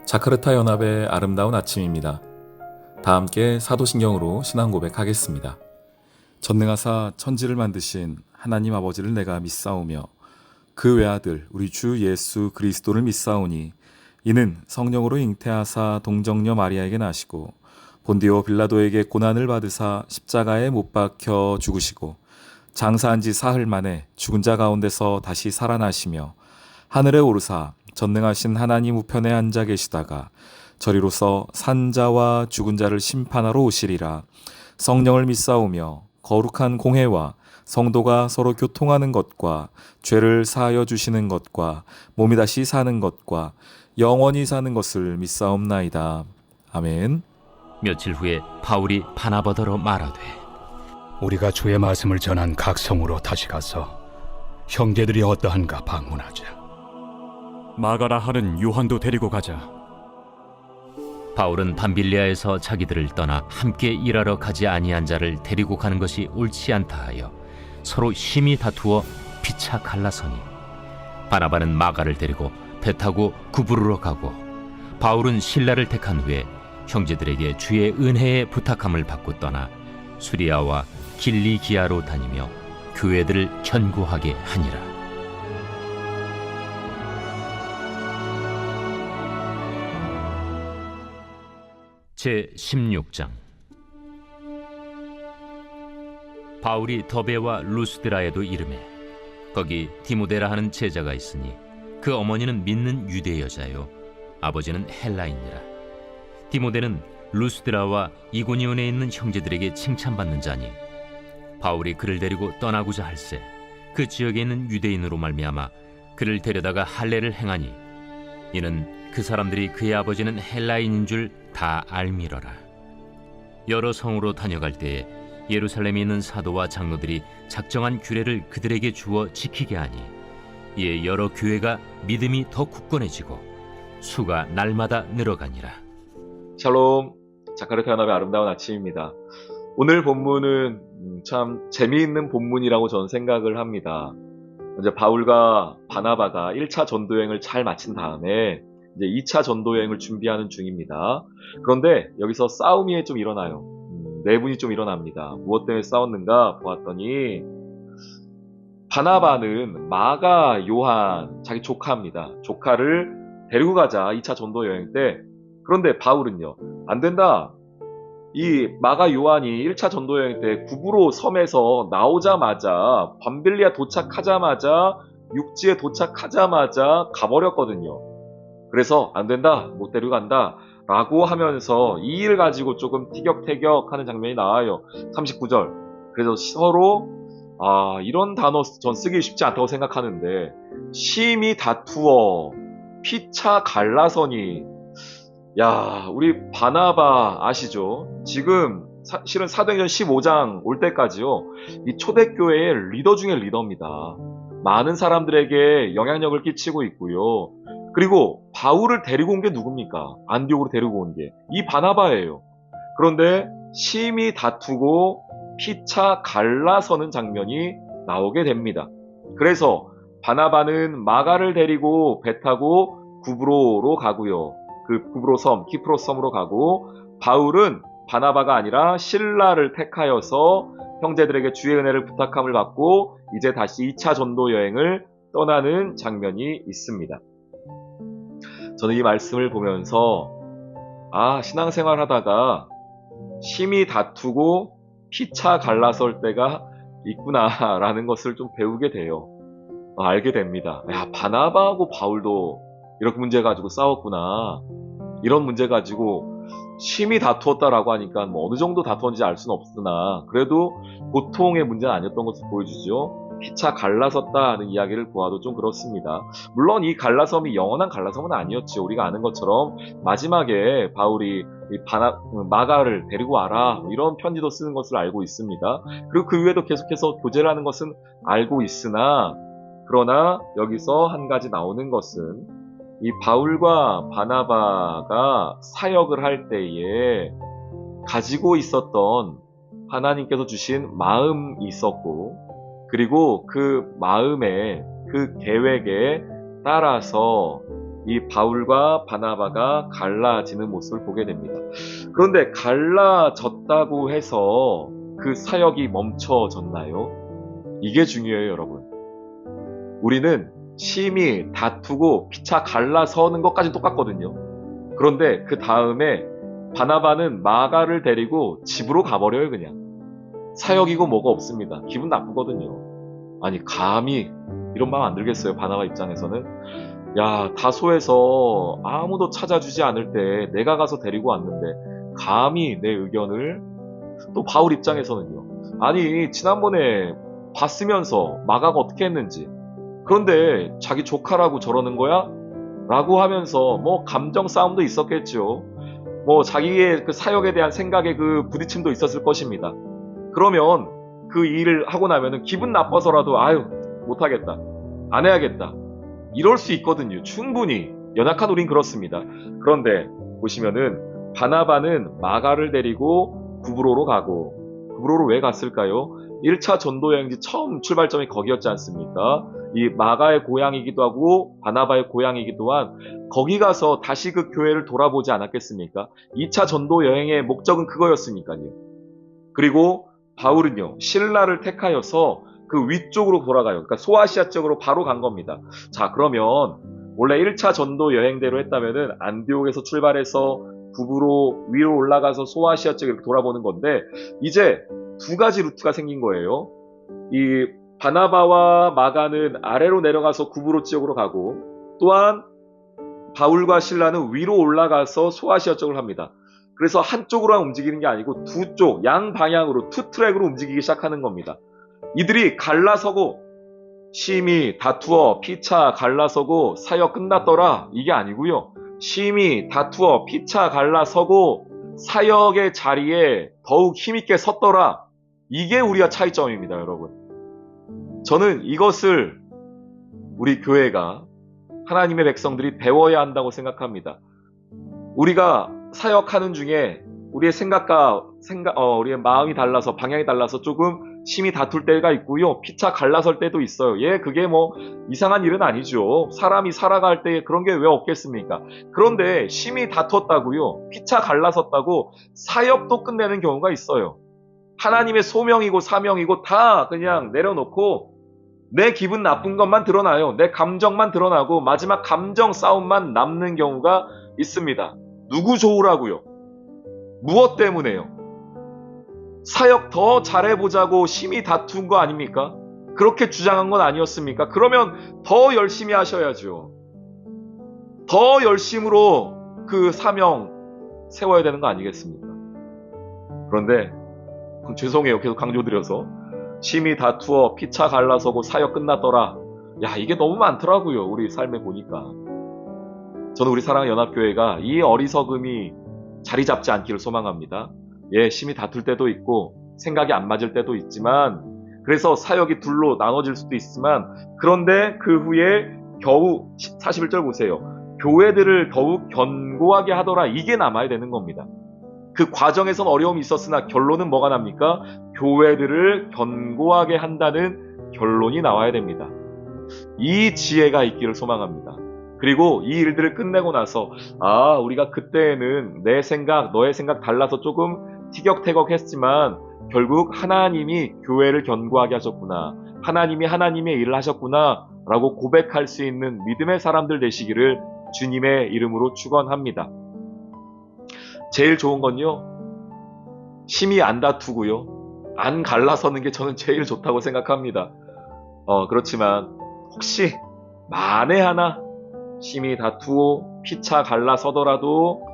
자카르타 연합의 아름다운 아침입니다. 다 함께 사도신경으로 신앙 고백하겠습니다. 전능하사 천지를 만드신 하나님 아버지를 내가 믿사오며 그 외아들 우리 주 예수 그리스도를 믿사오니 이는 성령으로 잉태하사 동정녀 마리아에게 나시고 본디오 빌라도에게 고난을 받으사 십자가에 못 박혀 죽으시고 장사한 지 사흘 만에 죽은 자 가운데서 다시 살아나시며 하늘에 오르사 전능하신 하나님 우편에 앉아 계시다가 저리로서 산자와 죽은 자를 심판하러 오시리라. 성령을 믿사오며 거룩한 공회와 성도가 서로 교통하는 것과 죄를 사하여 주시는 것과 몸이 다시 사는 것과 영원히 사는 것을 믿사옵나이다. 아멘. 며칠 후에 바울이 바나바더러 말하되 우리가 주의 말씀을 전한 각 성으로 다시 가서 형제들이 어떠한가 방문하자. 마가라 하는 요한도 데리고 가자. 바울은 밤빌리아에서 자기들을 떠나 함께 일하러 가지 아니한 자를 데리고 가는 것이 옳지 않다 하여 서로 심히 다투어 피차 갈라서니 바나바는 마가를 데리고 배 타고 구부르러 가고 바울은 실라를 택한 후에 형제들에게 주의 은혜에 부탁함을 받고 떠나 수리아와 길리기아로 다니며 교회들을 견고하게 하니라. 제 16장. 바울이 더베와 루스드라에도 이르매 거기 디모데라 하는 제자가 있으니 그 어머니는 믿는 유대 여자요 아버지는 헬라인이라. 디모데는 루스드라와 이고니온에 있는 형제들에게 칭찬받는 자니 바울이 그를 데리고 떠나고자 할세 그 지역에 있는 유대인으로 말미암아 그를 데려다가 할례를 행하니 이는 그 사람들이 그의 아버지는 헬라인인 줄 다 알미러라. 여러 성으로 다녀갈 때에 예루살렘에 있는 사도와 장로들이 작정한 규례를 그들에게 주어 지키게 하니 이에 여러 교회가 믿음이 더 굳건해지고 수가 날마다 늘어가니라. 샬롬, 자카르타 연합의 아름다운 아침입니다. 오늘 본문은 참 재미있는 본문이라고 저는 생각을 합니다. 이제 바울과 바나바가 1차 전도여행을 잘 마친 다음에 이제 2차 전도여행을 준비하는 중입니다. 그런데 여기서 싸움이 좀 일어나요. 내분이 좀 일어납니다. 무엇 때문에 싸웠는가 보았더니 바나바는 마가 요한, 자기 조카입니다. 조카를 데리고 가자 2차 전도여행 때. 그런데 바울은요, 안 된다. 이 마가 요한이 1차 전도여행 때 구브로 섬에서 나오자마자 밤빌리아 도착하자마자 육지에 도착하자마자 가버렸거든요. 그래서 안 된다, 못 데려간다 라고 하면서 이 일 가지고 조금 티격태격하는 장면이 나와요. 39절. 그래서 서로 이런 단어 전 쓰기 쉽지 않다고 생각하는데 심히 다투어 피차 갈라서니. 야, 우리 바나바 아시죠? 지금 실은 사도행전 15장 올 때까지요, 이 초대교회의 리더 중에 리더입니다. 많은 사람들에게 영향력을 끼치고 있고요. 그리고 바울을 데리고 온 게 누굽니까? 안디옥으로 데리고 온 게 이 바나바예요. 그런데 심히 다투고 피차 갈라서는 장면이 나오게 됩니다. 그래서 바나바는 마가를 데리고 배 타고 구브로로 가고요. 그 구브로 섬, 키프로스 섬으로 가고, 바울은 바나바가 아니라 실라를 택하여서 형제들에게 주의 은혜를 부탁함을 받고 이제 다시 2차 전도 여행을 떠나는 장면이 있습니다. 저는 이 말씀을 보면서 신앙생활 하다가 심히 다투고 피차 갈라설 때가 있구나라는 것을 좀 배우게 돼요. 알게 됩니다. 야, 바나바하고 바울도 이렇게 문제 가지고 싸웠구나. 이런 문제 가지고 심히 다투었다라고 하니까 어느 정도 다투었는지 알 수는 없으나 그래도 보통의 문제는 아니었던 것을 보여주죠. 피차 갈라섰다는 이야기를 보아도 좀 그렇습니다. 물론 이 갈라섬이 영원한 갈라섬은 아니었죠. 우리가 아는 것처럼 마지막에 바울이 마가를 데리고 와라 이런 편지도 쓰는 것을 알고 있습니다. 그리고 그 위에도 계속해서 교제를 하는 것은 알고 있으나, 그러나 여기서 한 가지 나오는 것은 이 바울과 바나바가 사역을 할 때에 가지고 있었던 하나님께서 주신 마음이 있었고, 그리고 그 마음에 그 계획에 따라서 이 바울과 바나바가 갈라지는 모습을 보게 됩니다. 그런데 갈라졌다고 해서 그 사역이 멈춰졌나요? 이게 중요해요, 여러분. 우리는 심히 다투고 피차 갈라서는 것까지는 똑같거든요. 그런데 그 다음에 바나바는 마가를 데리고 집으로 가버려요, 그냥. 사역이고 뭐가 없습니다. 기분 나쁘거든요. 아니, 감히 이런 마음 안 들겠어요, 바나바 입장에서는. 야, 다소에서 아무도 찾아주지 않을 때 내가 가서 데리고 왔는데 감히 내 의견을. 또 바울 입장에서는요. 아니, 지난번에 봤으면서 마가가 어떻게 했는지, 그런데 자기 조카라고 저러는 거야? 라고 하면서 뭐 감정 싸움도 있었겠죠. 뭐 자기의 그 사역에 대한 생각의 그 부딪힘도 있었을 것입니다. 그러면 그 일을 하고 나면은 기분 나빠서라도 아유, 못하겠다, 안 해야겠다, 이럴 수 있거든요. 충분히 연약한 우린 그렇습니다. 그런데 보시면은 바나바는 마가를 데리고 구브로로 가고, 구브로로 왜 갔을까요? 1차 전도 여행지 처음 출발점이 거기였지 않습니까? 이 마가의 고향이기도 하고 바나바의 고향이기도 한 거기 가서 다시 그 교회를 돌아보지 않았겠습니까? 2차 전도 여행의 목적은 그거였으니까요. 그리고 바울은요, 신라를 택하여서 그 위쪽으로 돌아가요. 그러니까 소아시아 쪽으로 바로 간 겁니다. 자, 그러면 원래 1차 전도 여행대로 했다면은 안디옥에서 출발해서 북으로 위로 올라가서 소아시아 쪽에 이렇게 돌아보는 건데, 이제 두 가지 루트가 생긴 거예요. 이 바나바와 마가는 아래로 내려가서 구브로 지역으로 가고, 또한 바울과 실라는 위로 올라가서 소아시아 쪽을 합니다. 그래서 한쪽으로만 움직이는 게 아니고 두 쪽, 양 방향으로 투 트랙으로 움직이기 시작하는 겁니다. 이들이 갈라서고 심히 다투어 피차 갈라서고 사역 끝났더라, 이게 아니고요. 심히 다투어 피차 갈라서고 사역의 자리에 더욱 힘있게 섰더라, 이게 우리와 차이점입니다, 여러분. 저는 이것을 우리 교회가, 하나님의 백성들이 배워야 한다고 생각합니다. 우리가 사역하는 중에 우리의 우리의 마음이 달라서, 방향이 달라서 조금 심히 다툴 때가 있고요. 피차 갈라설 때도 있어요. 예, 그게 뭐 이상한 일은 아니죠. 사람이 살아갈 때 그런 게 왜 없겠습니까? 그런데 심히 다퉜다고요, 피차 갈라섰다고 사역도 끝내는 경우가 있어요. 하나님의 소명이고 사명이고 다 그냥 내려놓고 내 기분 나쁜 것만 드러나요. 내 감정만 드러나고 마지막 감정 싸움만 남는 경우가 있습니다. 누구 좋으라고요? 무엇 때문에요? 사역 더 잘해보자고 심히 다툰 거 아닙니까? 그렇게 주장한 건 아니었습니까? 그러면 더 열심히 하셔야죠. 더 열심으로 그 사명 세워야 되는 거 아니겠습니까? 그런데 죄송해요, 계속 강조드려서. 심히 다투어 피차 갈라서고 사역 끝났더라. 야, 이게 너무 많더라고요, 우리 삶에 보니까. 저는 우리 사랑하는 연합교회가 이 어리석음이 자리 잡지 않기를 소망합니다. 예, 심히 다툴 때도 있고 생각이 안 맞을 때도 있지만, 그래서 사역이 둘로 나눠질 수도 있지만, 그런데 그 후에 겨우 41절 보세요. 교회들을 더욱 견고하게 하더라, 이게 남아야 되는 겁니다. 그 과정에선 어려움이 있었으나 결론은 뭐가 납니까? 교회들을 견고하게 한다는 결론이 나와야 됩니다. 이 지혜가 있기를 소망합니다. 그리고 이 일들을 끝내고 나서, 아, 우리가 그때는 내 생각, 너의 생각 달라서 조금 티격태격했지만 결국 하나님이 교회를 견고하게 하셨구나, 하나님이 하나님의 일을 하셨구나 라고 고백할 수 있는 믿음의 사람들 되시기를 주님의 이름으로 축원합니다. 제일 좋은 건요, 심히 안 다투고요, 안 갈라서는 게 저는 제일 좋다고 생각합니다. 그렇지만 혹시 만에 하나 심히 다투고 피차 갈라서더라도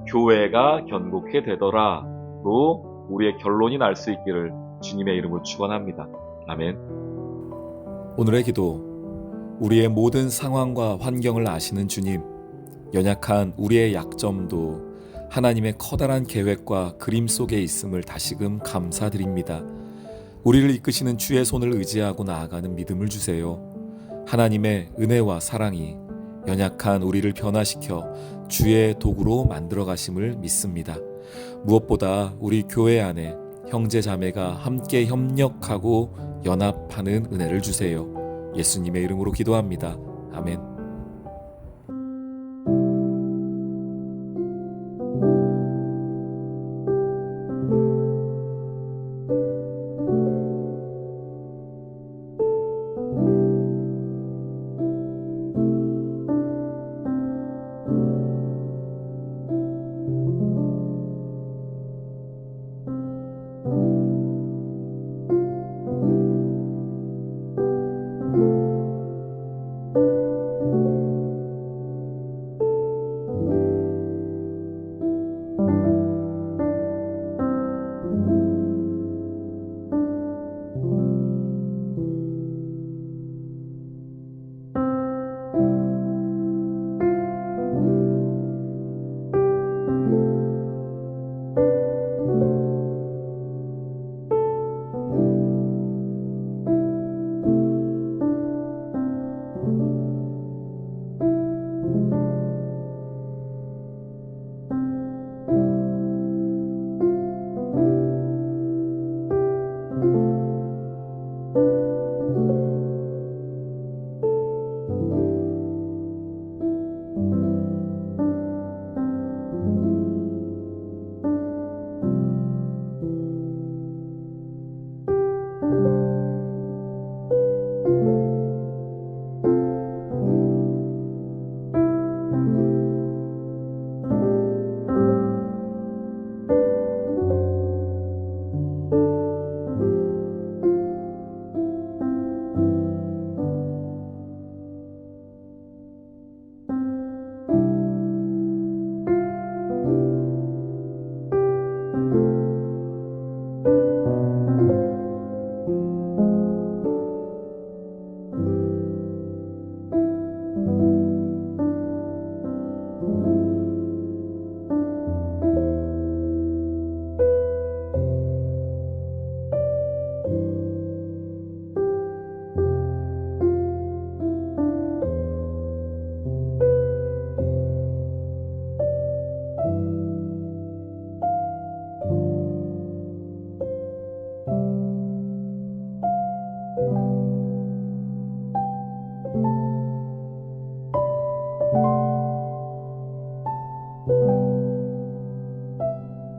교회가 견고하게 되더라로 우리의 결론이 날 수 있기를 주님의 이름으로 축원합니다. 아멘. 오늘의 기도. 우리의 모든 상황과 환경을 아시는 주님, 연약한 우리의 약점도 하나님의 커다란 계획과 그림 속에 있음을 다시금 감사드립니다. 우리를 이끄시는 주의 손을 의지하고 나아가는 믿음을 주세요. 하나님의 은혜와 사랑이 연약한 우리를 변화시켜 주의 도구로 만들어 가심을 믿습니다. 무엇보다 우리 교회 안에 형제 자매가 함께 협력하고 연합하는 은혜를 주세요. 예수님의 이름으로 기도합니다. 아멘.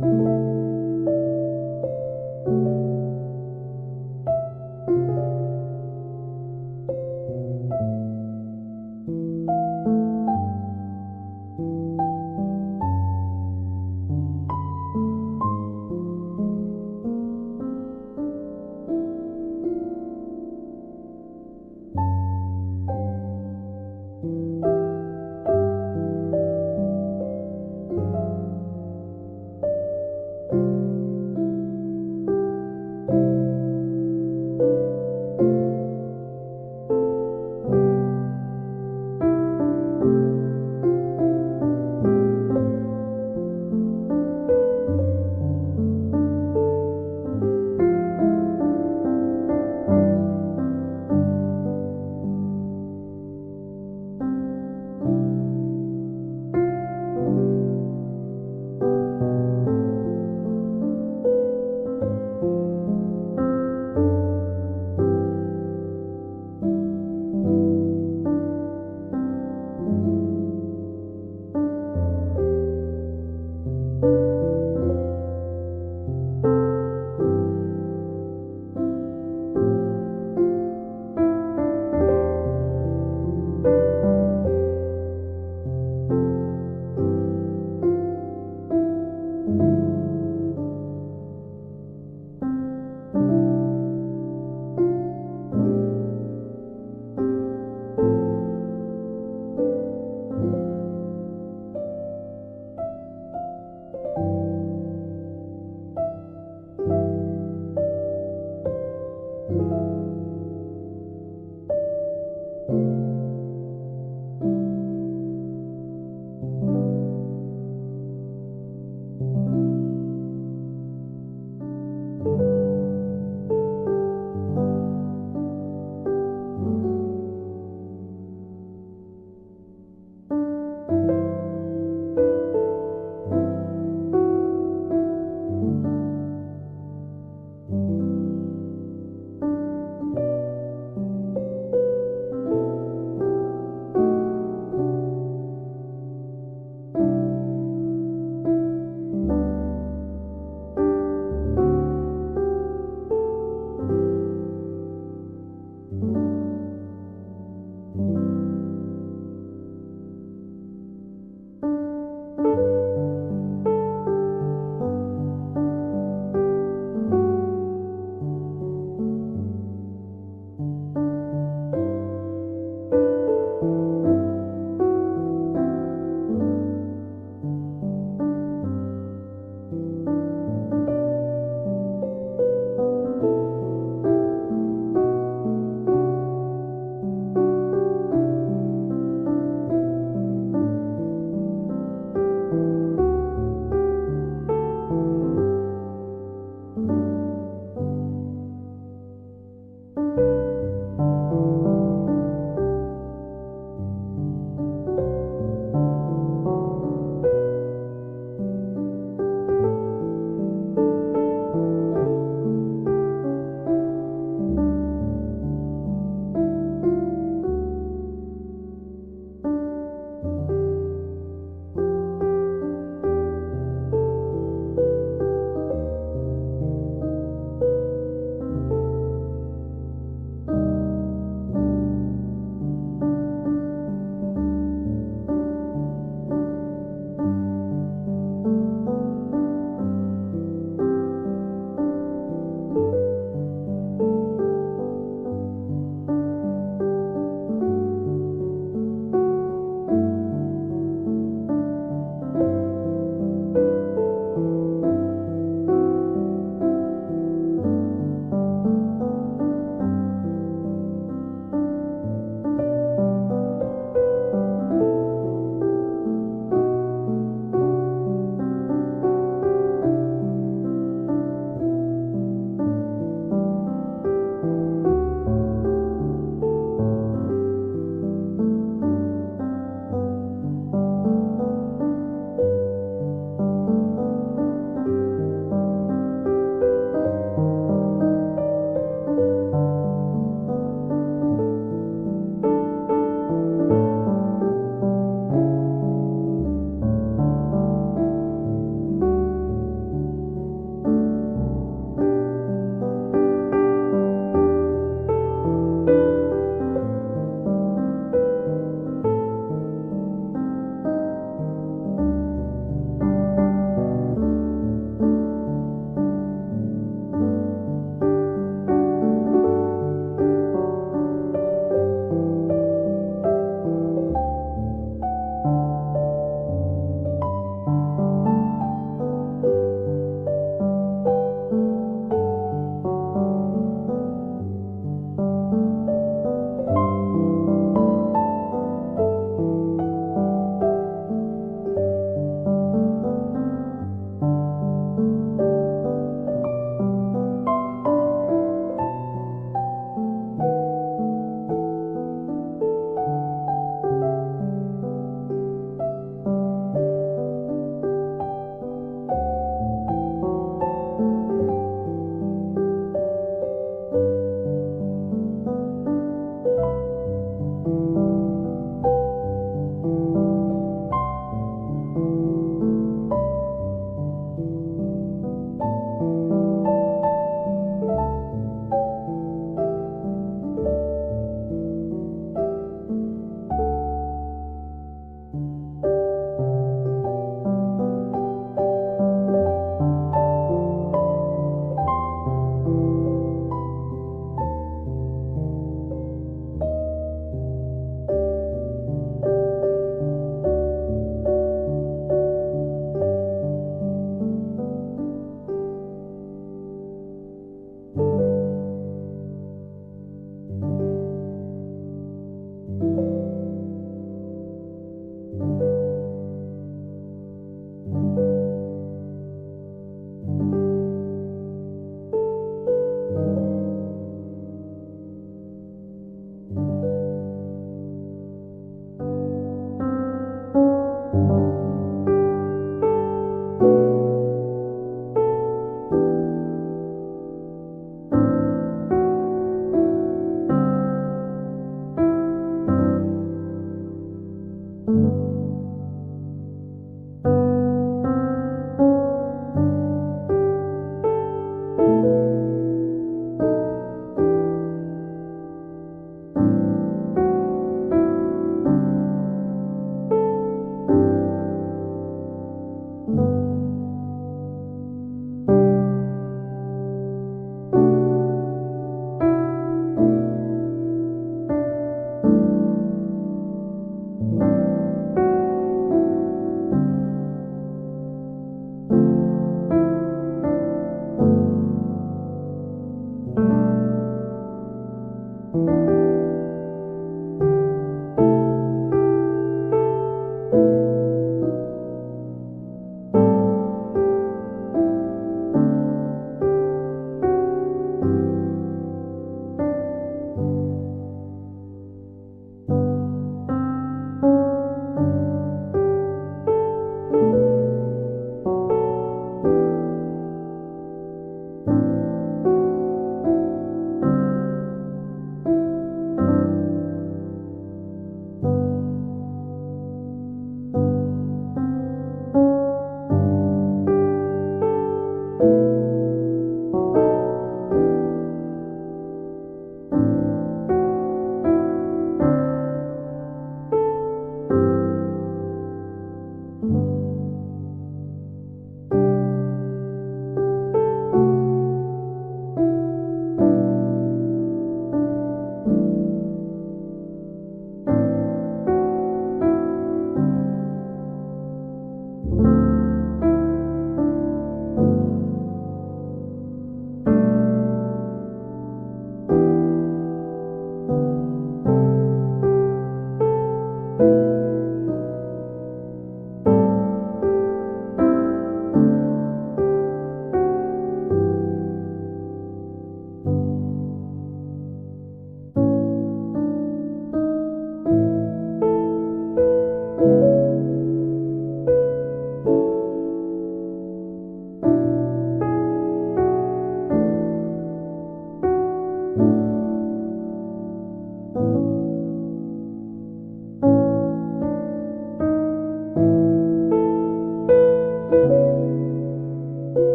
니다